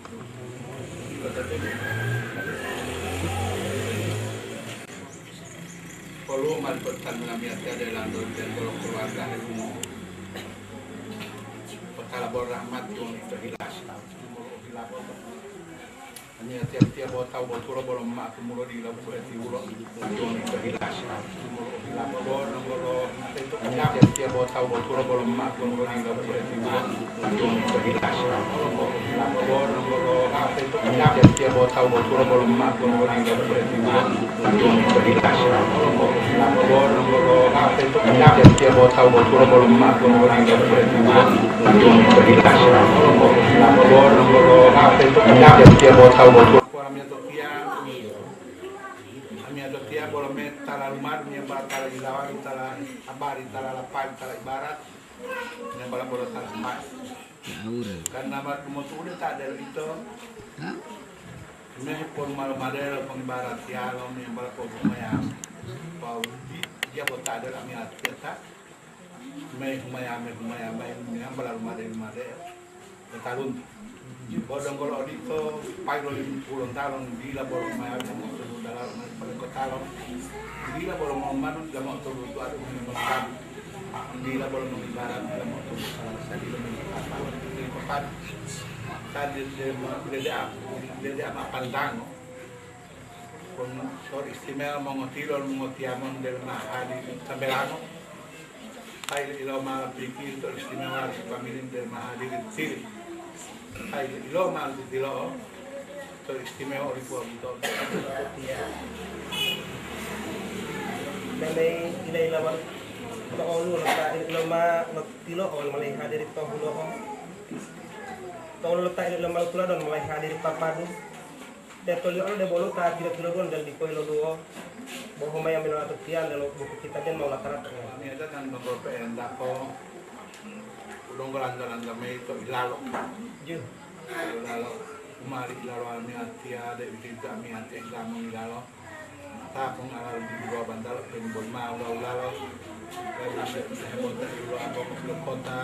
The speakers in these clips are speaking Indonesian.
Kalau malipatan mengambil tiada dalam dan kalau keluarga ilmu perkalabor rahmat yang terhilas hanya tiap-tiap tahu betul belum mak mulu di labu seperti ulo yang terhilas labor kalau itu tiap-tiap tahu betul belum mak mulu di labu seperti ulo yang terhilas labor kalau itu tiap-tiap tahu betul belum mak mulu di labu seperti ulo yang terhilas labor kalau itu tiap-tiap tahu betul belum mak mulu di labu seperti ulo yang terhilas labor kalau itu tiap-tiap tahu betul kami atau tiap boleh metala rumah yang batala ilawan tala abari tala lapan tala ibarat yang bala boleh tala emas karena mat motor tak ada itu ini pun malu madel pengibarat tialom yang bala pun mayam bau dia boleh tak ada kami kita mayam yang bala madel talun bodong kalau itu paling puluhan tahun bila bolong mayat yang mau turun dalam paling kotalon bila bolong mau manut gak mau turun itu ada mengibarkan bila bolong mengibarat bila mau turun salah satu mengibarkan mengibarkan tadi dia apa pandang pun sor istimewa mengotilon mengotiamon dari mahadi sampai lama saya ilo malah pikir itu istimewa si pemilik dari mahadi kecil ay ilo mal di lo to istimewa di po ito may inailawan to ulo ta ilo ma tilo o malay hadir to ulo ko to ulo ta ilo mal kula don malay hadir papadu de to ilo de bolo ta tilo don dal di ko ilo duo bo humaya mino ato tian dalo buku kita den mau lakarat ni ada kan beberapa enda ko ulong galang-galang gamay ito ilalo ilalo umari ilalo kami hati ada itu kami hati kami ilalo tapong alal di dua bandar penbol mau ilalo lalu saya mau dari luar ke kota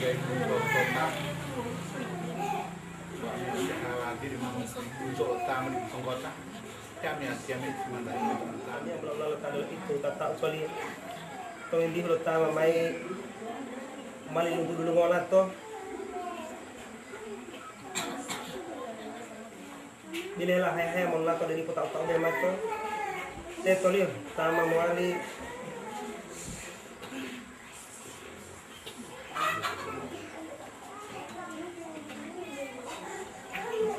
kayak kota lagi di mana untuk utama di kota kami hati cuma dari kami belum lalu tadi itu tak kali pengindi utama mai mali dulu ngolat to bilela hai mon lato dari kota utama de mato te toli tama mali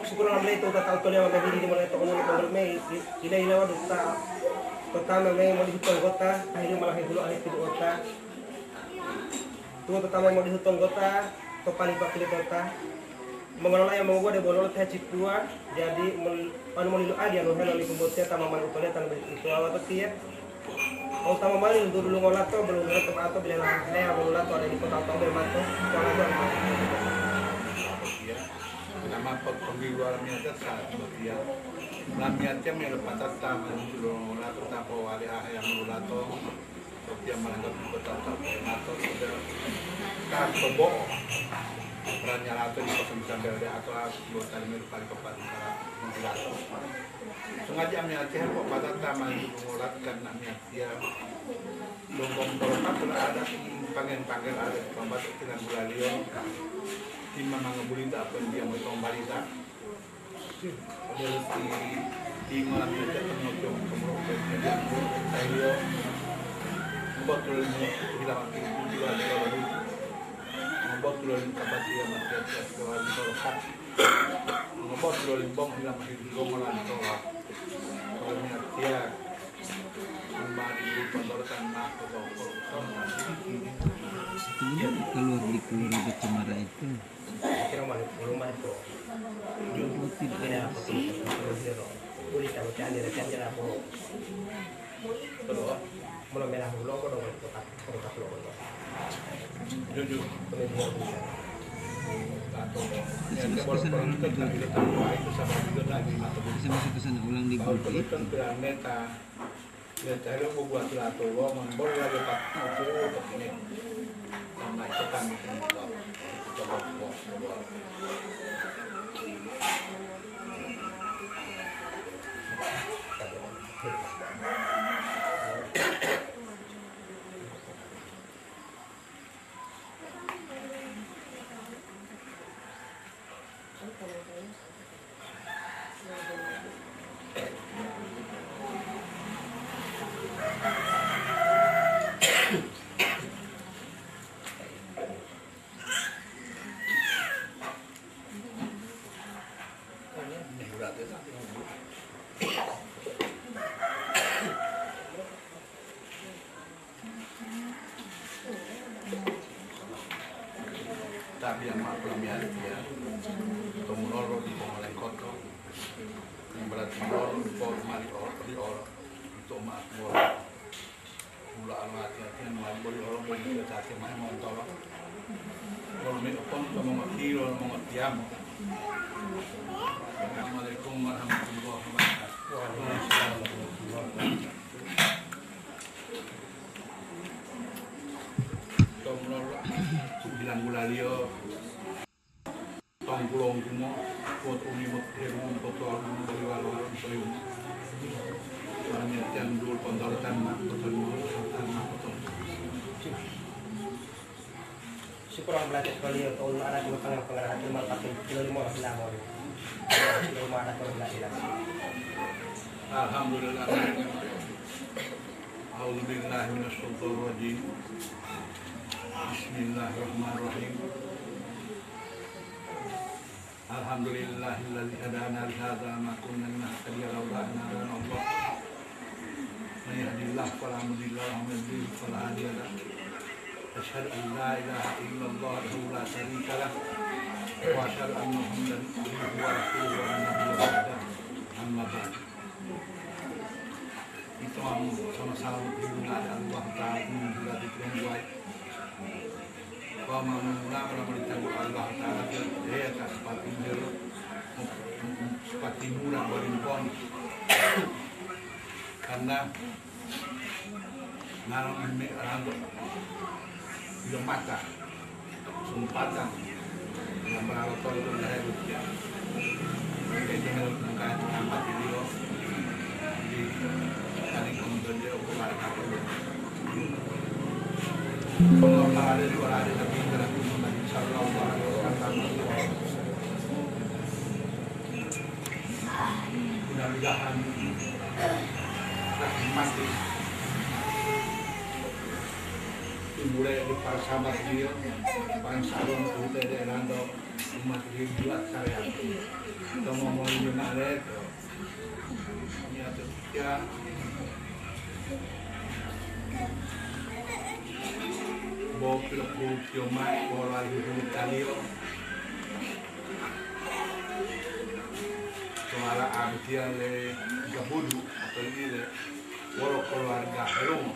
siguro namle itu kata toli ang magdiri di mo ito kuno ng may ila ta pertama may mo dihutong kota hindi malaki gulo ani pidu kota tuwa pertama mau dihutong kota to paling pakili kota mengelola yang mau de bolol teh cikua jadi anu monilu adia no helo li kumbotnya tama man utole tan itu awat tiap au tama mali dulu ngolat to belum ngolat atau bila lah saya ngolat to ada di kota to be mato kalau do ya nama penggiluar miata saat dia lamiatnya melepas taman dulu ngolat tapo wali yang ngolat to dia melanggar kota to mato sudah kan kebo perannya lato di kosong sampai ada atau anggota lima kali keempat menghilato sengaja miatnya kok pada taman mengolat karena miatnya lombong tolong sudah ada pangen ada pembat dengan bulalio tim memang ngebulin tak apa dia mau kembali tak ada di malam itu penonton kemudian saya betul hilang juga lalu betul kabat dia masih kawan kalau kat betul bom hilang masih gomolan itu kalau dia kembali di pemberontakan aku keluar di Kelurahan Cemara itu kira rumah itu tidak ada apa boleh tahu candi apa kalau mau merah ulo ko dong kota ulo jujur bisa masuk ke sana ulang di grup itu dan saya mau buat lato lo memboleh lagi tak mau ini sama itu kami coba Tapi yang mak pelamian dia tumulor di pengoleh kotor yang berarti lor di pol mari di or itu mak bol mula alat yang mari boli orang boli kita cari mah mau tolong kalau minum pun kamu mati orang mau tiam. Assalamualaikum warahmatullahi wabarakatuh. Tumulor bilang gulalio tong pulong kumo pot unimot herum potol bali walo soyum banyak yang dul pondorotan mak potol mak potol Syukur ang belajar kali ya kalau anak dua tengah pengarah cuma pakai kilo 5 lamor kilo 5 anak kalau belajar alhamdulillah A'udzubillahi minasyaitonir rajim Bismillahirrahmanirrahim Alhamdulillahilladzi hadana li hadza ma kunna nahtadiya laula an hadana Allah man yahdihillahu fala mudilla lahu wa man yudlil fala hadiya lahu Asyhadu an la ilaha illallah wahdahu la syarika lah wa asyhadu anna Muhammadan abduhu wa rasuluhu wa nabiyyu ba'da amma ba'd Itu sama-sama berhubungan Allah Ta'ala menjual di Tuhan bahwa mengulang melalui Allah Ta'ala dia tak seperti dulu seperti murah berimpon karena narang ini rambut belum mata sumpatan yang beralator itu dari Rusia jadi jangan bukan tempat video di tadi kemudian dia keluar apa kalau ada dua hari tapi dalam Muhammad sallallahu alaihi wasallam mudah-mudahan mati mulai di para sahabat dia paling salam kita di rando umat dia buat saya kita ngomong di mana ya ketika bawa pil-pil kiomai bawa hidup kalio soal abdia le gabudu atau ini le walau keluarga helong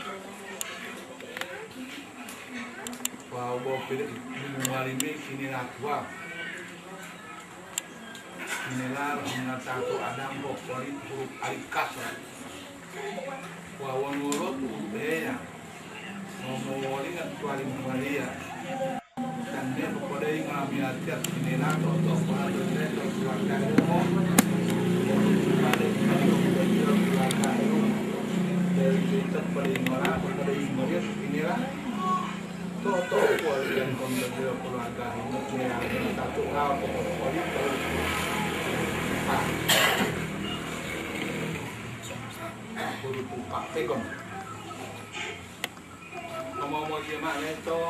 bawa pil mengalami kini nakwa inilah mengatau adam bokori huruf alikasra wawan nurut ya ngomong kan tuari Maria dan dia kepada yang kami hati inilah untuk para dosen keluarga umum pada keluarga umum dari kita paling orang pada imariat inilah toto yang keluarga keluarga umum yang satu hal pokok huruf Pak Tegon ngomong dia mana itu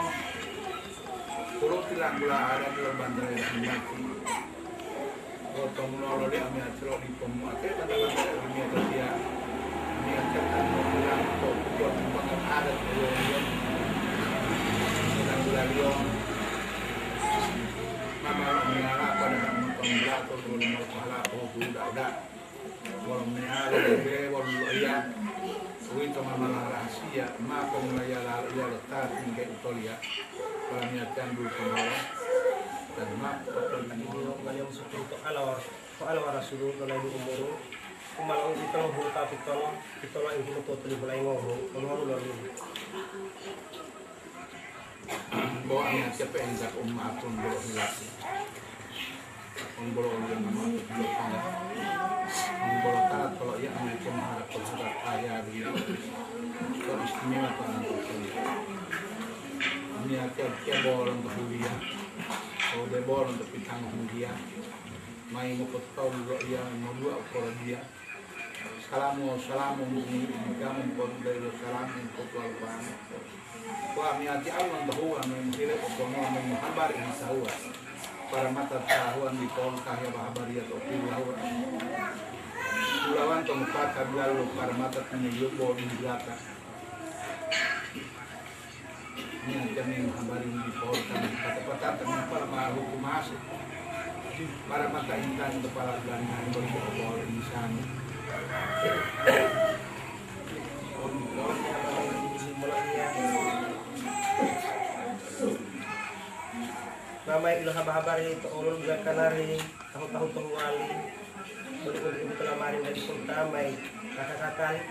kalau tidak gula ada di bandar yang mati kalau menolak dia ambil cerok di pemuatnya kata-kata dunia dia niatkan mau bilang kok buat tempat ada di London sedang gula dia mama mengalah pada menonton atau belum mau kalah oh udah kalau mengalah dia baru iya itu mama rahasia maka mulai ia letak hingga Italia kalau niatkan dulu pembawa dan mak yang syukur untuk Allah Rasulullah kalau di umur kumalang kita huta kita lah yang kita tuh mulai ngomong lalu bawa siapa yang tak umat pun boleh hilang boleh yang nama itu boleh taat kalau ia ambil pemahaman terhadap ayah dia kalau istimewa kalau ini akhirnya boleh untuk dia kalau dia boleh untuk pitang dia mai mo potau lo ia mo dua por dia salamu ni kamu pon dari salamu potau bang wa mi ati alwan bahwa mi kire opono mi habar ini sawa para mata tahuan di pon kahya habari atau pilawan Pulawan tempat lalu para mata penyeluk bawa di belakang. Ini kami habari di pohon kami kata-kata para hukum masuk. Para mata intan kepala belakang berbawa di sana. Mama ilo haba-habari itu ulun kanari tahu-tahu penguali. Boleh kelamarin dari kota mai kakak-kakak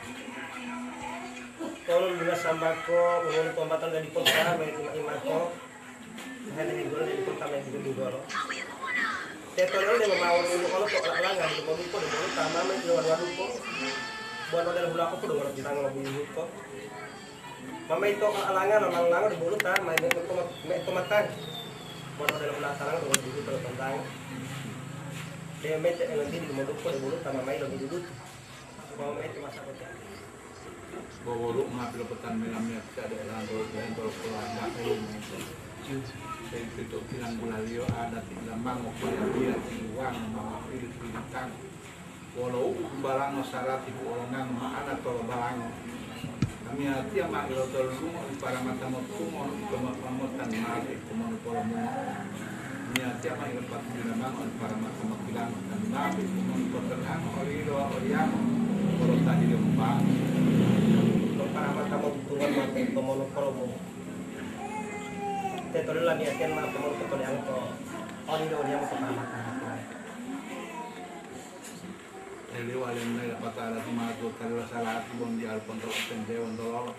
kalau juga sambako menurut pembatan dari kota mai imako hanya di gol dari kota mai di gol tetolong dia mau dulu kalau kok langan di mobil kok dulu tama mai di luar ko buat model hula ko dulu di tangan mobil ko mama itu alangan lang di bulu ta mai itu matang buat model hula tangan dulu di tentang dia mete nanti di modok ko dulu sama mai lagi duduk mau mete masa kota Bawa mengambil petan melamnya ada lantor pulang makhluk saya itu bilang bulalio ada tiga mangok dia tiwang mama pilih tang walau barang masyarakat ibu orangan mana tol barang kami hati yang makhluk terlumur para mata motumor kemamutan mati kemana pola niat yang main lepas di bangun para makam bilang dan nabi mengumpulkan orido oriang kalau tadi lembang para mata motungan mati pemono kolomo tetollah niatkan mata pemono kotol yang to orido oriang para mata Eli walen na dapat ala tumato karela salah bon di alpon to pendewan dolor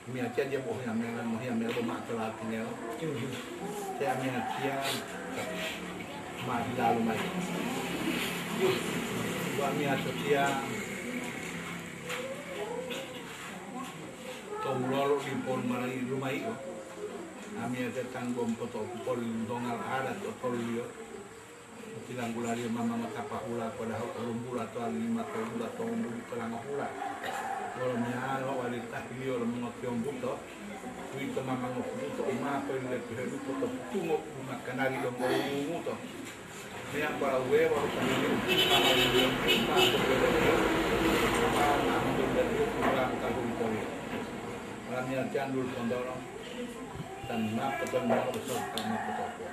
Mia dia mau yang rumah telat ni, saya mia dia mati lalu mai. Buat mia dia, tomulolo di pon mana di rumah itu, kami ada tanggung potong pol dongal adat atau liot. Tilang gulari mama mata pahula pada orang bula atau lima tahun bula atau bulu telang pula. Kalau misalnya wali tahili orang mengotiong buto, itu mama ngobuto, apa yang lebih hebat buto tunggu makan hari dong ngomong buto. Yang para wewa kami kalau belum kita berbeda, ambil dari orang tahun itu. Malamnya jandul pondorong dan mak ketemu besar kami ketemu.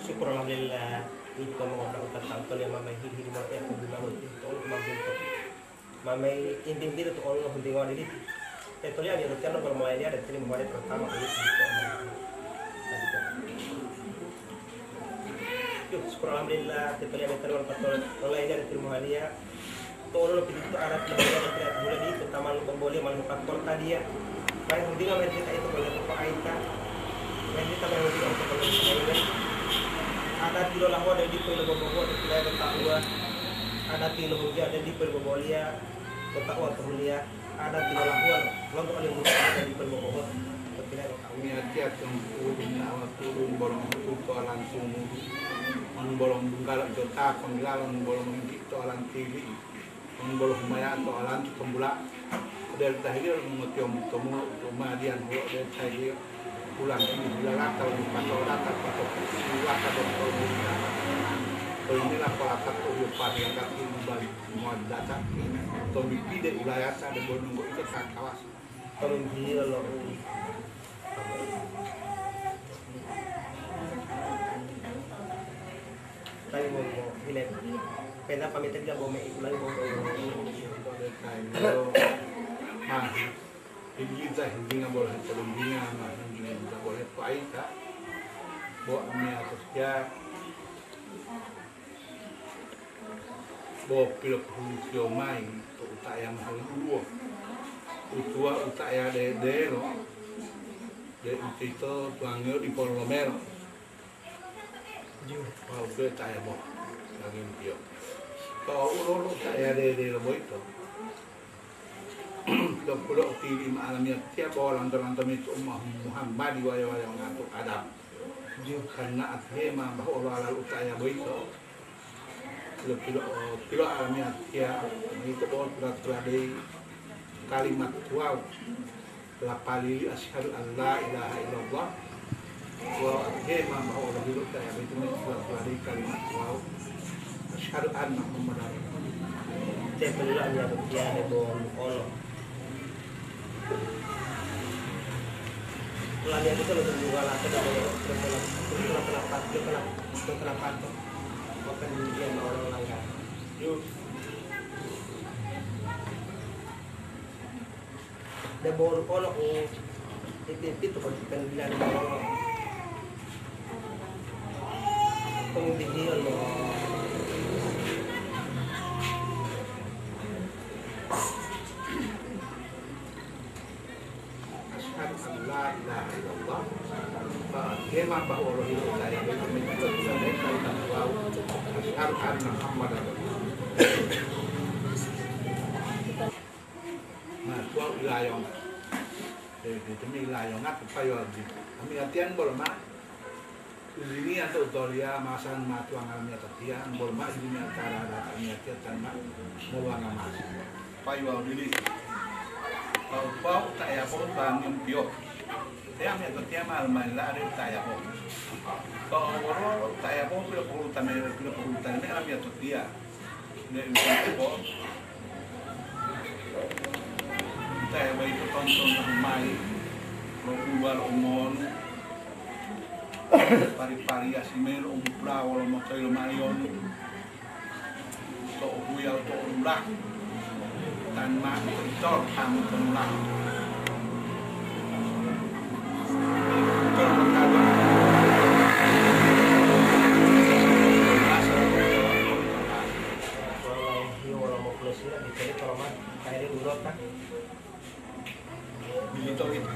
syukur alhamdulillah itu mengobrol tentang tol yang mamai hidup di mana aku bilang itu mampu mamai intim itu tuh Allah penting awal ini itu dia ada channel bermulai dia ada sini mulai pertama ini yuk syukur alhamdulillah itu dia ada channel mulai dia ada terima dia tolong lebih itu ada tidak boleh di pertama lu boleh malu faktor tadi ya baik penting awal kita itu boleh apa aita yang kita mau di untuk ada tilo lahwa dari pelo bobo di pelo bertakwa ada tilo hujan dari pelo bobolia bertakwa kemulia ada tilo lahwa lontong oleh muda dari pelo bobo berpilih kami hati punya awal turun bolong itu langsung bolong bungkal jota penggalan bolong itu alang TV bolong maya atau alang pembulak dari tadi mengotiom temu rumadian hulo dari tadi pulang ini bila kalau dipantau data atau pulang atau punya inilah pelakat urupan yang kaki kembali mau data atau mimpi dari wilayah ada bonong itu kawas kalau dia lo tadi mau hilang pena pamit dia mau main lagi mau hindi nga boleh hindi nga boleh paita buat kami atas dia bawa pilih fungsi mai utak yang dua utua utak ya de lo de itu tuangnya di Polomero kalau dia tak ya boh lagi dia kalau ulo tak ya de lo itu Ito pulo tili maalamnya tiap orang terlantam itu Muhammad wayang ngatuk adab. Karena athema bahwa Allah utaya beito. Pilo alamnya tiap itu berat dari kalimat wow. Lapali asyhadu an la ilaha illallah. Wa athema bahwa Allah utaya beito berat dari kalimat wow. Asyhadu anna Muhammadar. Saya perlu hanya dia ada bon ono. Pelanian itu lebih juga lah kenapa tuh bukan dia mau orang langgar. Yuk. Ada bon ono itu kan bilang ono. Pembidian loh. La ilaha illallah. Kema bahwa Allah itu saya menjual dari kalimat wow. Asyhadu anna Muhammadar Rasulullah. Nah, tuang ilayong. Demi ilayong at payon di. Kami latihan bolma. Ini atau tolia masan matuang alamnya tatian bolma ini antara datangnya tiatan mak mawang mas. Payon dili. Pau tak ya pau bang yang piok. Dia ambil ketia mal-mal lah ada tak ya pau. Kalau orang tak ya pau bila perutan ini ambil ketia. Dia itu pau. Tak ya pau itu tonton rumai. Keluar umon. Pari-pari asimel umpra walau mau kayu mayon. Tok huyal tok ulah. Tanpa tercor kamu terulang. Walau mau plus ya dicari kalau mah kayak urut kan. Begitu itu.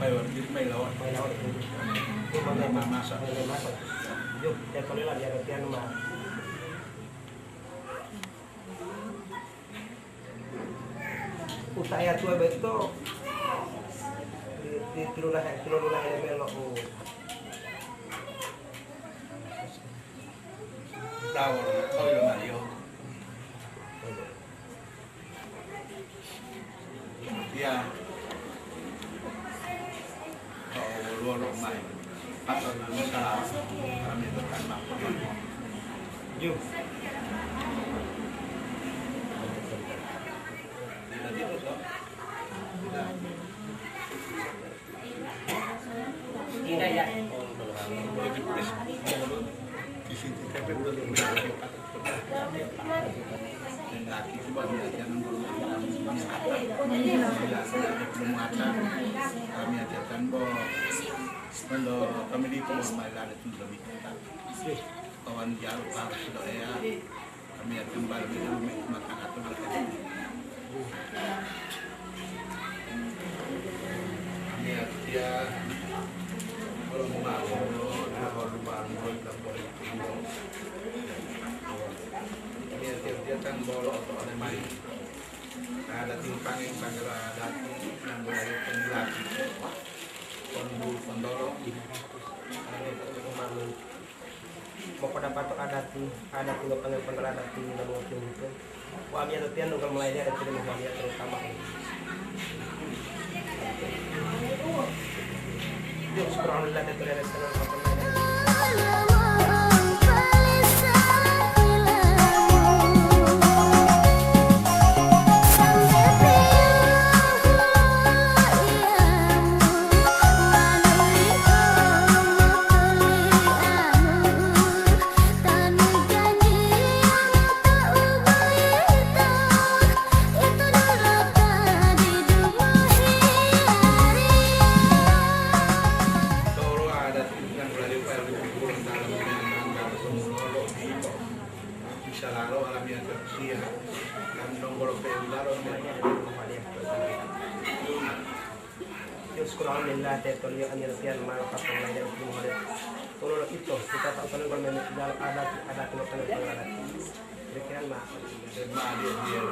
Bayu kita main lawan. Itu mana masak. Yuk, saya kalau lagi ada tian mah. Utaya tua beto di tirulah yang melok. Bravo, kau yang Mario. Dia kau luar main. Pasal masalah kami tekan mampu. Yuk. Tidak ya. Boleh ditulis di sini tapi udah dan lagi coba lihat jangan belum ada kami ajarkan bahwa kalau kami di pemain itu lebih ketat kawan jauh harus sudah ya kami akan balik ke makan atau makan dia kalau mau dia kan bolok atau ada main ada timpang yang panggil ada yang boleh penjelati pendorong mau pada patok ada tinggal panggil pengelola ada tinggal ngomong gitu. Wah dia tuh tian nunggal mulai dia ada tidak mau dia terutama ini. Yuk sekarang lihat itu dari sana sampai Alhamdulillah tetolio anirtian mal patong lain itu mulai turun itu kita tak tahu kalau memang ada tulisan kira-kira mah dan dia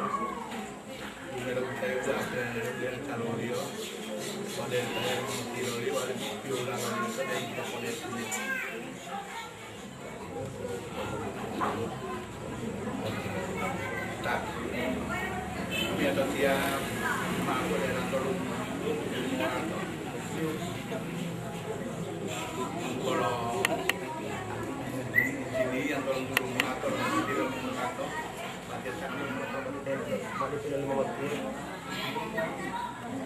Primero que te ayuda a aprender el calorio, poder tener un tirorio, al principio la valiosa de ir a poder tener. Tak, kami ada tiap mampu dan tolong kalau sini yang tolong atau di dalam atau mati sudah 5 waktu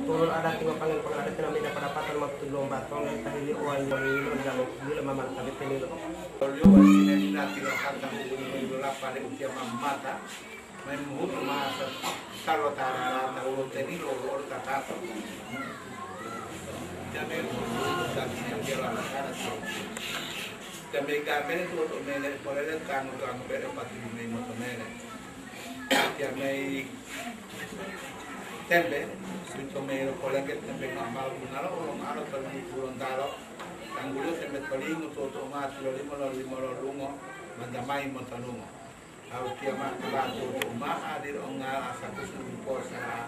turun ada tiga panggil pengadat yang namanya pendapatan waktu lomba tolong tahili uang yang ini dalam bila mama tapi ini Yo ini nanti kata dulu pada usia mata main mulut masa kalau tara tahu tadi lo kata jadi dan yang jalan cara dan mereka itu untuk menek boleh kan untuk ambil pasti ini motor menek yang mai tembe itu mai boleh ke tembe ngamal bunalo orang Arab pergi turun talo tanggulo tembe paling untuk mati lima lungo mandamai montanungo au kiamat batu untuk ma adir ongal asatu sumpor sa